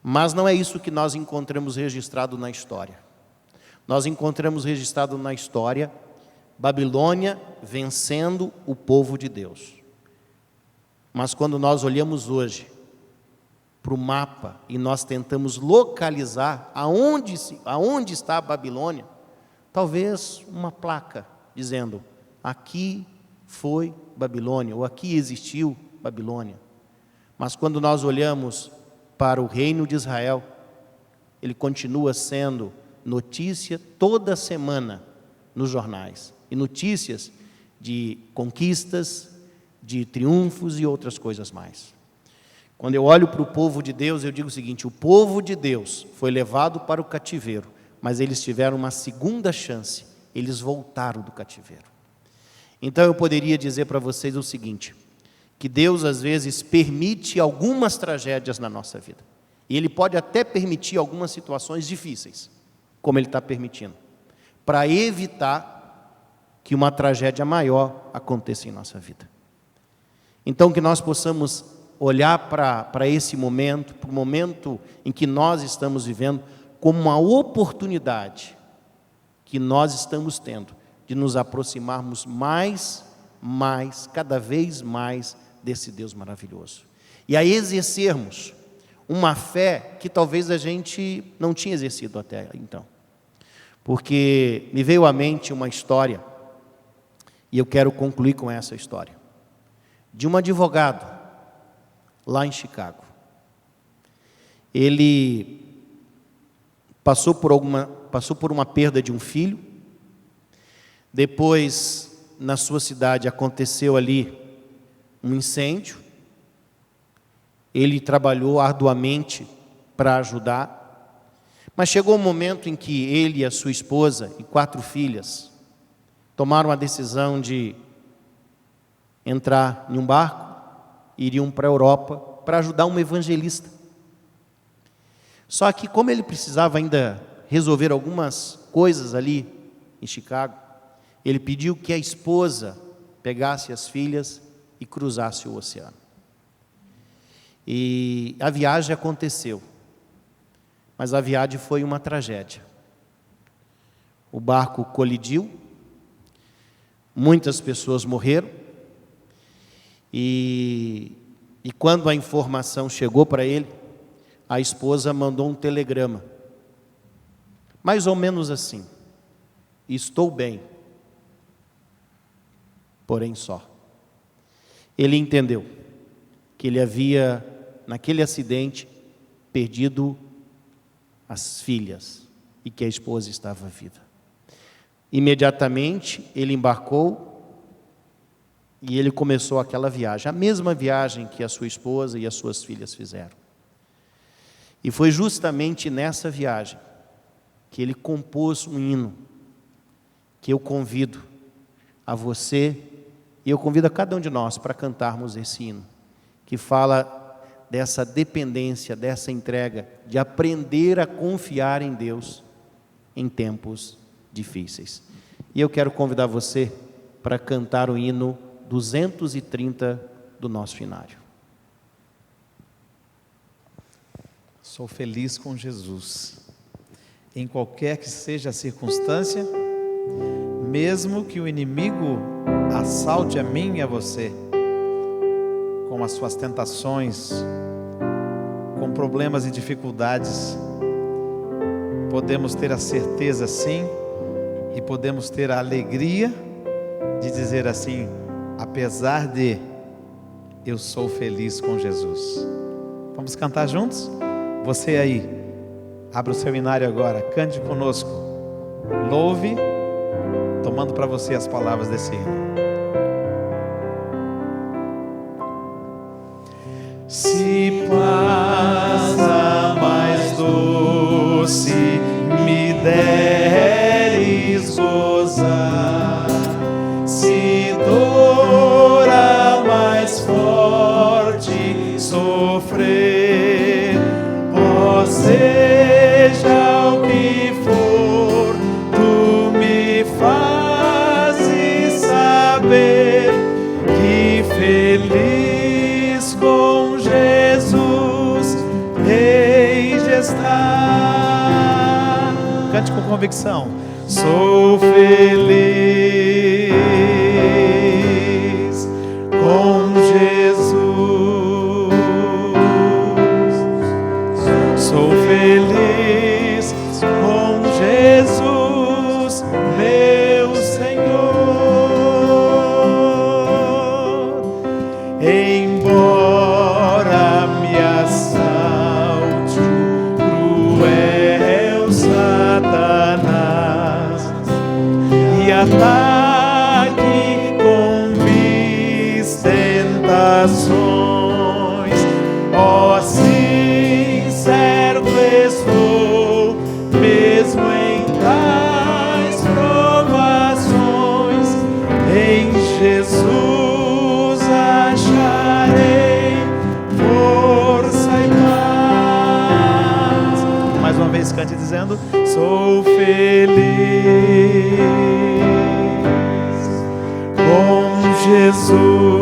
Mas não é isso que nós encontramos registrado na história. Nós encontramos registrado na história Babilônia vencendo o povo de Deus. Mas quando nós olhamos hoje para o mapa e nós tentamos localizar aonde está a Babilônia, talvez uma placa dizendo, aqui foi Babilônia, ou aqui existiu Babilônia. Mas quando nós olhamos para o reino de Israel, ele continua sendo notícia toda semana nos jornais, e notícias de conquistas, de triunfos e outras coisas mais. Quando eu olho para o povo de Deus, eu digo o seguinte: o povo de Deus foi levado para o cativeiro, mas eles tiveram uma segunda chance, eles voltaram do cativeiro. Então eu poderia dizer para vocês o seguinte, que Deus às vezes permite algumas tragédias na nossa vida, e Ele pode até permitir algumas situações difíceis, como Ele está permitindo, para evitar que uma tragédia maior aconteça em nossa vida. Então que nós possamos olhar para esse momento, para o momento em que nós estamos vivendo, como uma oportunidade que nós estamos tendo de nos aproximarmos mais, cada vez mais desse Deus maravilhoso. E a exercermos uma fé que talvez a gente não tinha exercido até então. Porque me veio à mente uma história, e eu quero concluir com essa história, de um advogado lá em Chicago. Ele passou por uma perda de um filho, depois na sua cidade aconteceu ali um incêndio. Ele trabalhou arduamente para ajudar, mas chegou um momento em que ele e a sua esposa e 4 filhas tomaram a decisão de entrar em um barco e iriam para a Europa para ajudar um evangelista. Só que como ele precisava ainda resolver algumas coisas ali em Chicago, ele pediu que a esposa pegasse as filhas e cruzasse o oceano. E a viagem aconteceu, mas a viagem foi uma tragédia. O barco colidiu, muitas pessoas morreram, e quando a informação chegou para ele, a esposa mandou um telegrama, mais ou menos assim: estou bem, porém só. Ele entendeu que ele havia, naquele acidente, perdido as filhas e que a esposa estava viva. Imediatamente ele embarcou e ele começou aquela viagem, a mesma viagem que a sua esposa e as suas filhas fizeram. E foi justamente nessa viagem que ele compôs um hino que eu convido a você e eu convido a cada um de nós para cantarmos esse hino, que fala dessa dependência, dessa entrega, de aprender a confiar em Deus em tempos difíceis. E eu quero convidar você para cantar o hino 230 do nosso hinário. Sou feliz com Jesus, em qualquer que seja a circunstância, mesmo que o inimigo assalte a mim e a você, com as suas tentações, com problemas e dificuldades, podemos ter a certeza sim, e podemos ter a alegria de dizer assim: apesar de, eu sou feliz com Jesus. Vamos cantar juntos? Você aí, abra o seu hinário agora, cante conosco, louve, tomando para você as palavras desse hino. Se passa mais doce me deres gozar, se dor a mais forte sofrer, ó seja o que for, tu me fazes saber que feliz com Jesus hei de estar. Cante com convicção. Sou feliz com Jesus. Sou feliz com Jesus, meu Senhor. Embora me assalte o cruel Satanás e ataque com vis tentações, ó sim, certo estou, mesmo em tais provações, em Jesus acharei força e paz. Mais uma vez cante dizendo: sou feliz com Jesus.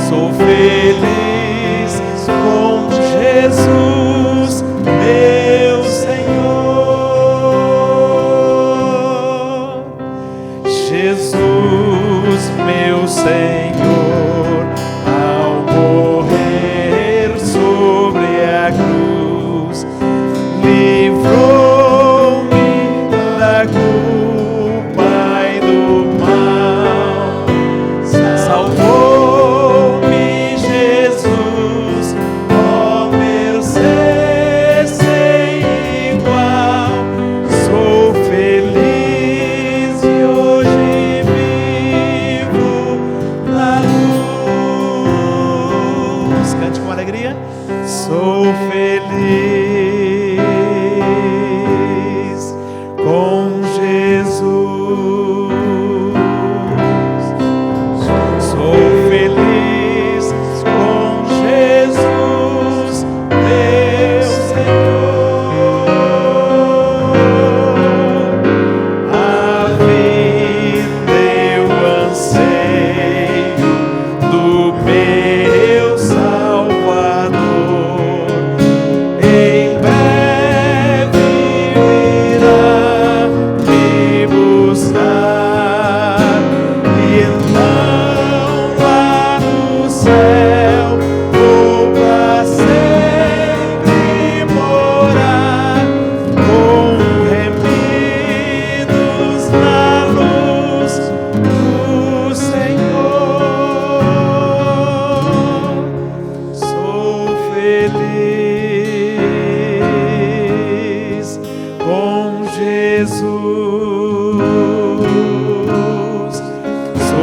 Sou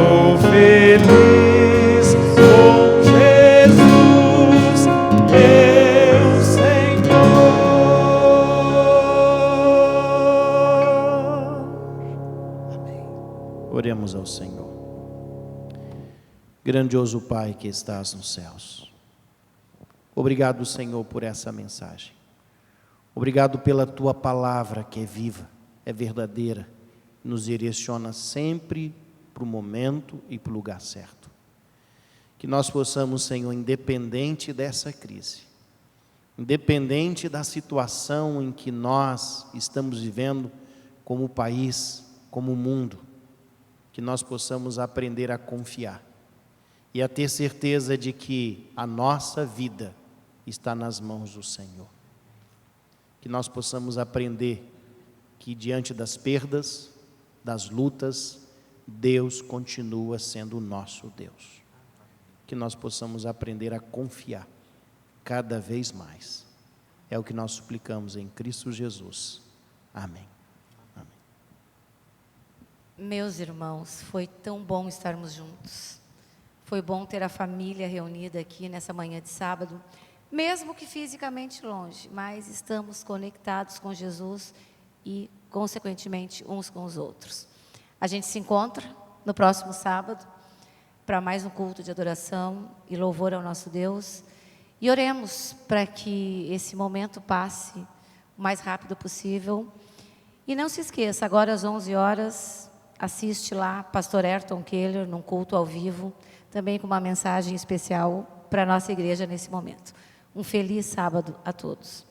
Sou feliz com Jesus, meu Senhor. Oremos ao Senhor. Grandioso Pai que estás nos céus, obrigado, Senhor, por essa mensagem. Obrigado pela Tua palavra que é viva, é verdadeira, nos direciona sempre para o momento e para o lugar certo. Que nós possamos, Senhor, independente dessa crise, independente da situação em que nós estamos vivendo como país, como mundo, que nós possamos aprender a confiar e a ter certeza de que a nossa vida está nas mãos do Senhor. Que nós possamos aprender que diante das perdas, das lutas, Deus continua sendo o nosso Deus. Que nós possamos aprender a confiar cada vez mais. É o que nós suplicamos em Cristo Jesus. Amém. Amém. Meus irmãos, foi tão bom estarmos juntos. Foi bom ter a família reunida aqui nessa manhã de sábado, mesmo que fisicamente longe, mas estamos conectados com Jesus e, consequentemente, uns com os outros. A gente se encontra no próximo sábado para mais um culto de adoração e louvor ao nosso Deus. E oremos para que esse momento passe o mais rápido possível. E não se esqueça, agora às 11 horas, assiste lá Pastor Ayrton Keller, num culto ao vivo, também com uma mensagem especial para a nossa igreja nesse momento. Um feliz sábado a todos.